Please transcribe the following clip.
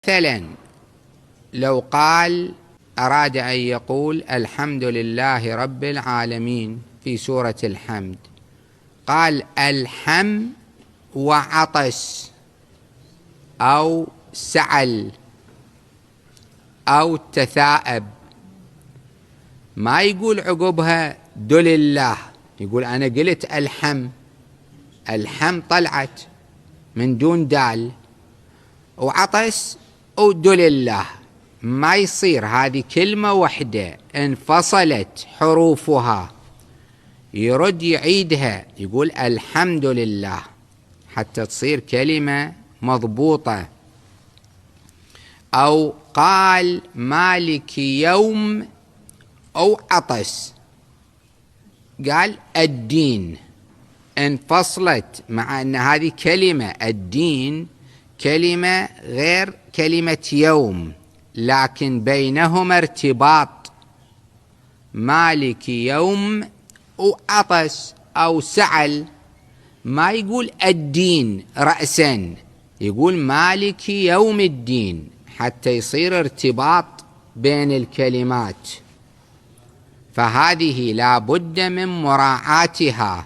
مثلا لو قال أراد أن يقول الحمد لله رب العالمين في سورة الحمد، قال الحم وعطس أو سعل أو تثاءب، ما يقول عقبها دل الله، يقول أنا قلت الحم طلعت من دون دال، وعطس ودل الله، ما يصير هذه كلمة واحدة انفصلت حروفها، يرد يعيدها يقول الحمد لله حتى تصير كلمة مضبوطة. أو قال مالك يوم أو عطس، قال الدين، انفصلت، مع أن هذه كلمة الدين كلمة غير كلمة يوم، لكن بينهما ارتباط. مالك يوم وعطس أو سعل، ما يقول الدين رأسا، يقول مالك يوم الدين، حتى يصير ارتباط بين الكلمات، فهذه لا بد من مراعاتها.